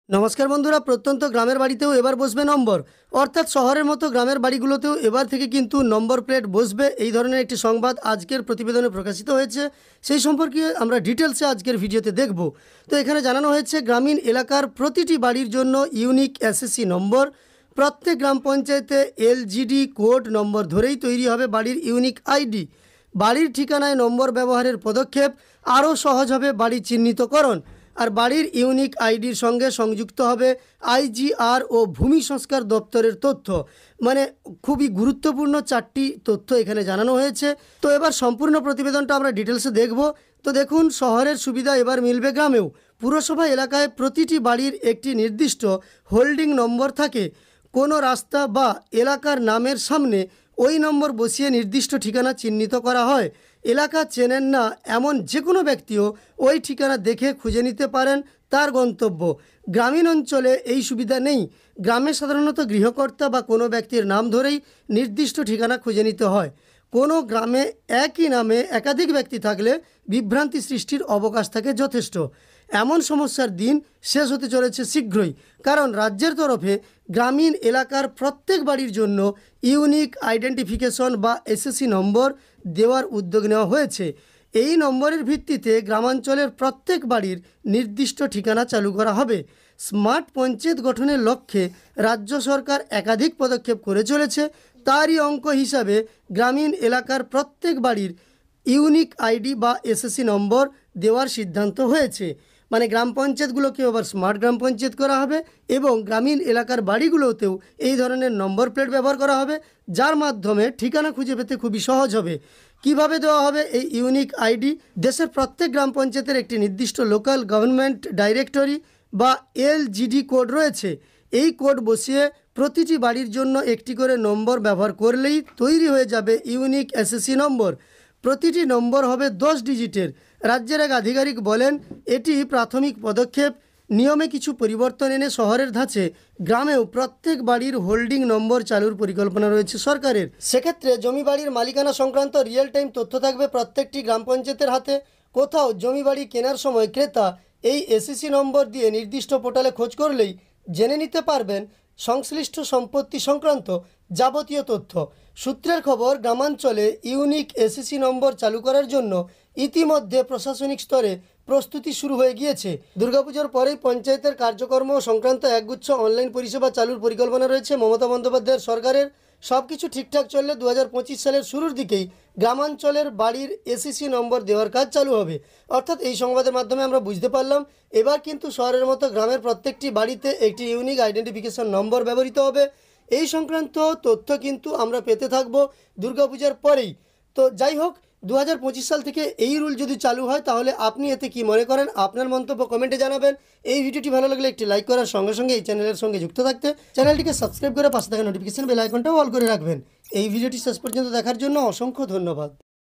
নমস্কার বন্ধুরা, প্রত্যন্ত গ্রামের বাড়িতেও এবার বসবে নম্বর, অর্থাৎ শহরের মতো গ্রামের বাড়িগুলোতেও এবার থেকে কিন্তু নম্বর প্লেট বসবে। এই ধরনের একটি সংবাদ আজকের প্রতিবেদনে প্রকাশিত হয়েছে, সেই সম্পর্কে আমরা ডিটেলসে আজকের ভিডিওতে দেখব। তো এখানে জানানো হয়েছে গ্রামীণ এলাকার প্রতিটি বাড়ির জন্য ইউনিক এসএসসি নম্বর। প্রত্যেক গ্রাম পঞ্চায়েতে এলজিডি কোড নম্বর ধরেই তৈরি হবে বাড়ির ইউনিক আইডি। বাড়ির ঠিকানায় নম্বর ব্যবহারের পদক্ষেপ আরও সহজ হবে বাড়ি চিহ্নিতকরণ। আর বাড়ির ইউনিক আইডির সঙ্গে সংযুক্ত হবে আইজিআর ও ভূমি সংস্কার দপ্তরের তথ্য। মানে খুবই গুরুত্বপূর্ণ চারটি তথ্য এখানে জানানো হয়েছে। তো এবার সম্পূর্ণ প্রতিবেদনটা আমরা ডিটেলসে দেখব। তো দেখুন, শহরের সুবিধা এবার মিলবে গ্রামেও। পুরসভা এলাকায় প্রতিটি বাড়ির একটি নির্দিষ্ট হোল্ডিং নম্বর থাকে। কোনো রাস্তা বা এলাকার নামের সামনে ওই নম্বর বসিয়ে নির্দিষ্ট ঠিকানা চিহ্নিত করা হয়। এলাকা চেনেন না এমন যে কোনো ব্যক্তিও ওই ঠিকানা দেখে খুঁজে নিতে পারেন তার গন্তব্য। গ্রামীণ অঞ্চলে এই সুবিধা নেই। গ্রামে সাধারণত গৃহকর্তা বা কোনো ব্যক্তির নাম ধরেই নির্দিষ্ট ঠিকানা খুঁজে নিতে হয়। কোনো গ্রামে একই নামে একাধিক ব্যক্তি থাকলে বিভ্রান্তি সৃষ্টির অবকাশ থাকে যথেষ্ট। এমন সমস্যার দিন শেষ হতে চলেছে শীঘ্রই, কারণ রাজ্যের তরফে গ্রামীণ এলাকার প্রত্যেক বাড়ির জন্য ইউনিক আইডেন্টিফিকেশন বা এসএসসি নম্বর দেওয়ার উদ্যোগ নেওয়া হয়েছে। এই নম্বরের ভিত্তিতে গ্রামাঞ্চলের প্রত্যেক বাড়ির নির্দিষ্ট ঠিকানা চালু করা হবে। স্মার্ট পঞ্চায়েত গঠনের লক্ষ্যে রাজ্য সরকার একাধিক পদক্ষেপ করে চলেছে। তারই অঙ্ক হিসাবে গ্রামীণ এলাকার প্রত্যেক বাড়ির ইউনিক আইডি বা এসএসসি নম্বর দেওয়ার সিদ্ধান্ত হয়েছে। মানে গ্রাম পঞ্চায়েতগুলোকে আবার স্মার্ট গ্রাম পঞ্চায়েত করা হবে এবং গ্রামীণ এলাকার বাড়িগুলোতেও এই ধরনের নম্বর প্লেট ব্যবহার করা হবে, যার মাধ্যমে ঠিকানা খুঁজে পেতে খুবই সহজ হবে। কিভাবে দেওয়া হবে এই ইউনিক আইডি? দেশের প্রত্যেক গ্রাম পঞ্চায়েতের একটি নির্দিষ্ট লোকাল গভর্নমেন্ট ডাইরেক্টরি বা এলজিডি কোড রয়েছে। এই কোড বসিয়ে প্রতিটি বাড়ির জন্য একটি করে নম্বর ব্যবহার করলেই তৈরি হয়ে যাবে ইউনিক এসএসসি নম্বর। প্রতিটি নম্বর হবে 10 ডিজিটের। রাজ্যের এক আধিকারিক বলেন, এটি প্রাথমিক পদক্ষেপ। নিয়মে কিছু পরিবর্তন এনে শহরের ধাঁচে গ্রামেও প্রত্যেক বাড়ির হোল্ডিং নম্বর চালুর পরিকল্পনা রয়েছে সরকারের। সেক্ষেত্রে জমি বাড়ির মালিকানা সংক্রান্ত রিয়েল টাইম তথ্য থাকবে প্রত্যেকটি গ্রাম পঞ্চায়েতের হাতে। কোথাও জমি বাড়ি কেনার সময় ক্রেতা এই এসএসসি নম্বর দিয়ে নির্দিষ্ট পোর্টালে খোঁজ করলেই জেনে নিতে পারবেন সংশ্লিষ্ট সম্পত্তি সংক্রান্ত যাবতীয় তথ্য। সূত্রের খবর, গ্রামাঞ্চলে ইউনিক এসএসসি নম্বর চালু করার জন্য ইতিমধ্যে প্রশাসনিক স্তরে প্রস্তুতি শুরু হয়ে গিয়েছে। দুর্গাপুজোর পরেই পঞ্চায়েতের কার্যক্রম সংক্রান্ত একগুচ্ছ অনলাইন পরিষেবা চালুর পরিকল্পনা রয়েছে মমতা বন্দ্যোপাধ্যায়ের সরকারের। সব কিছু ঠিকঠাক চললে 2025 সালের শুরুর দিকেই গ্রামাঞ্চলের বাড়ির এসএসসি নম্বর দেওয়ার কাজ চালু হবে। অর্থাৎ এই সংবাদের মাধ্যমে আমরা বুঝতে পারলাম এবার কিন্তু শহরের মতো গ্রামের প্রত্যেকটি বাড়িতে একটি ইউনিক আইডেন্টিফিকেশন নম্বর ব্যবহৃত হবে। এই সংক্রান্ত তথ্য কিন্তু আমরা পেতে থাকব দুর্গাপূজার পরেই। তো যাই হোক, 2025 সাল থেকে এই রুল যদি চালু হয় তাহলে আপনি এতে কি মনে করেন? আপনার মন্তব্য কমেন্টে জানাবেন। এই ভিডিওটি ভালো লাগলে একটি লাইক করার সঙ্গে সঙ্গে এই চ্যানেলের সঙ্গে যুক্ত থাকতে চ্যানেলটিকে সাবস্ক্রাইব করে পাশে থাকা নোটিফিকেশন বেল আইকনটাও অল করে রাখবেন। এই ভিডিওটি শেষ পর্যন্ত দেখার জন্য অসংখ্য ধন্যবাদ।